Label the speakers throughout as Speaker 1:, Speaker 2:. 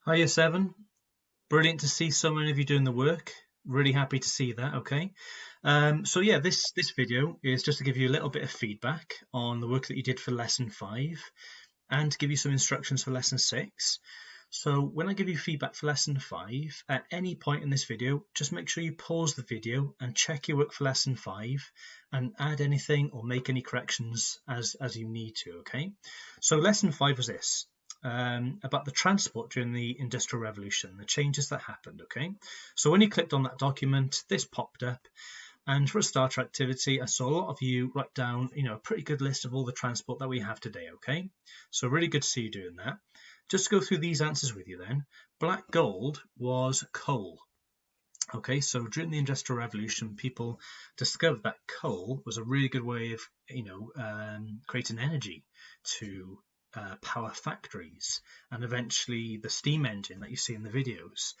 Speaker 1: Hi, Year 7. Brilliant to see so many of you doing the work. Really happy to see that, okay? So yeah, this video is just to give you a little bit of feedback on the work that you did for Lesson 5 and to give you some instructions for Lesson 6. So when I give you feedback for Lesson 5, at any point in this video, just make sure you pause the video and check your work for Lesson 5 and add anything or make any corrections as you need to, okay? So Lesson 5 was this. About the transport during the Industrial Revolution, the changes that happened, okay? So when you clicked on that document, this popped up, and for a starter activity, I saw a lot of you write down, a pretty good list of all the transport that we have today, okay? So really good to see you doing that. Just to go through these answers with you then, black gold was coal. Okay, so during the Industrial Revolution, people discovered that coal was a really good way of, creating energy to power factories and eventually the steam engine that you see in the videos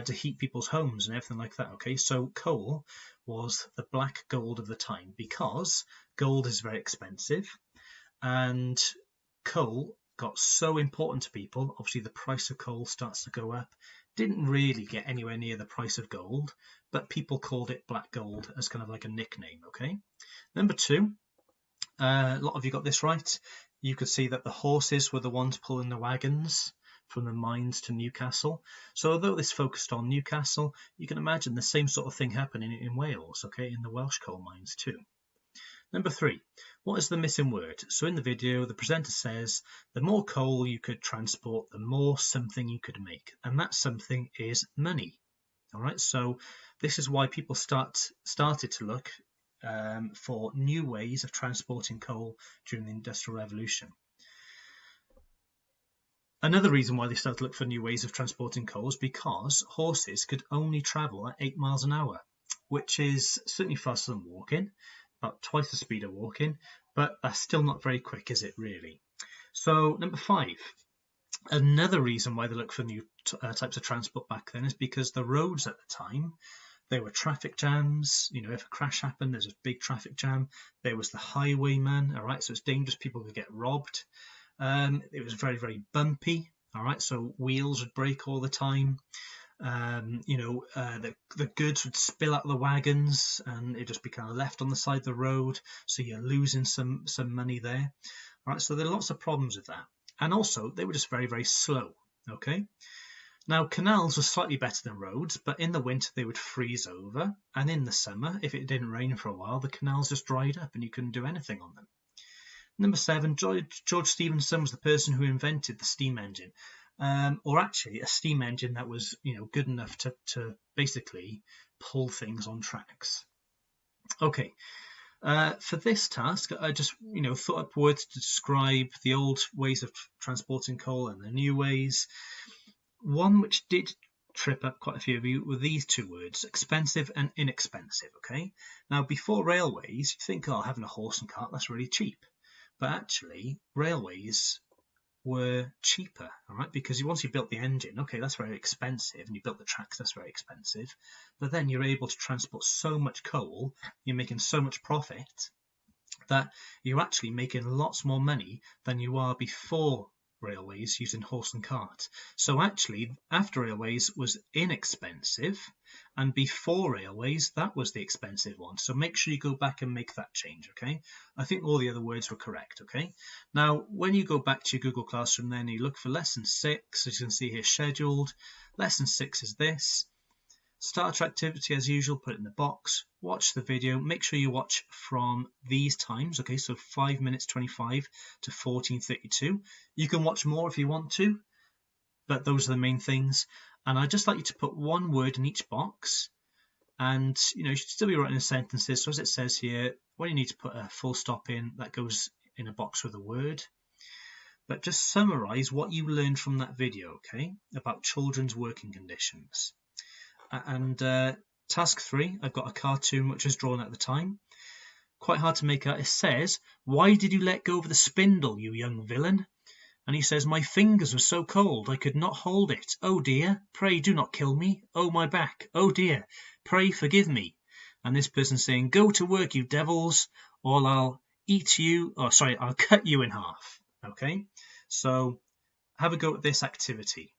Speaker 1: to heat people's homes and everything like that. Okay, so coal was the black gold of the time because gold is very expensive and coal got so important to people. Obviously, the price of coal starts to go up. Didn't really get anywhere near the price of gold, but people called it black gold as kind of like a nickname. Okay, number 2. A lot of you got this right. You could see that the horses were the ones pulling the wagons from the mines to Newcastle. So although this focused on Newcastle, you can imagine the same sort of thing happening in Wales, okay, in the Welsh coal mines too. Number 3, what is the missing word? So in the video, the presenter says the more coal you could transport, the more something you could make. And that something is money. All right, so this is why people started to look for new ways of transporting coal during the Industrial Revolution. Another reason why they started to look for new ways of transporting coal is because horses could only travel at 8 miles an hour, which is certainly faster than walking, about twice the speed of walking, but that's still not very quick, is it really? So number 5, another reason why they looked for new types of transport back then is because the roads at the time, there were traffic jams. If a crash happened, there's a big traffic jam. There was the highwayman, all right, so it's dangerous, people could get robbed. It was very, very bumpy, all right, so wheels would break all the time. The goods would spill out of the wagons and it'd just be kind of left on the side of the road, so you're losing some money there. All right, so there are lots of problems with that. And also, they were just very, very slow, okay? Now, canals were slightly better than roads, but in the winter they would freeze over, and in the summer, if it didn't rain for a while, the canals just dried up and you couldn't do anything on them. Number 7, George Stephenson was the person who invented the steam engine, or actually a steam engine that was, good enough to basically pull things on tracks. Okay, for this task, I just, thought up words to describe the old ways of transporting coal and the new ways. One which did trip up quite a few of you were these 2 words, expensive and inexpensive, okay? Now, before railways, you think, having a horse and cart, that's really cheap. But actually, railways were cheaper, all right? Because once you built the engine, okay, that's very expensive, and you built the tracks, that's very expensive. But then you're able to transport so much coal, you're making so much profit, that you're actually making lots more money than you are before railways using horse and cart. So actually, after railways was inexpensive, and before railways, that was the expensive one. So make sure you go back and make that change, okay? I think all the other words were correct, okay? Now, when you go back to your Google Classroom, then you look for Lesson 6, as you can see here, scheduled. Lesson 6 is this. Starter activity as usual, put it in the box, watch the video, make sure you watch from these times, okay, so 5 minutes 25 to 14:32. You can watch more if you want to, but those are the main things. And I'd just like you to put one word in each box, and you should still be writing sentences. So as it says here, when you need to put a full stop in, that goes in a box with a word. But just summarize what you learned from that video, okay, about children's working conditions. And task 3, I've got a cartoon which was drawn at the time. Quite hard to make out. It says, "Why did you let go of the spindle, you young villain?" And he says, "My fingers were so cold I could not hold it. Oh dear, pray do not kill me. Oh my back, oh dear, pray forgive me." And this person saying, "Go to work, you devils, or I'll eat you, I'll cut you in half." Okay, so have a go at this activity.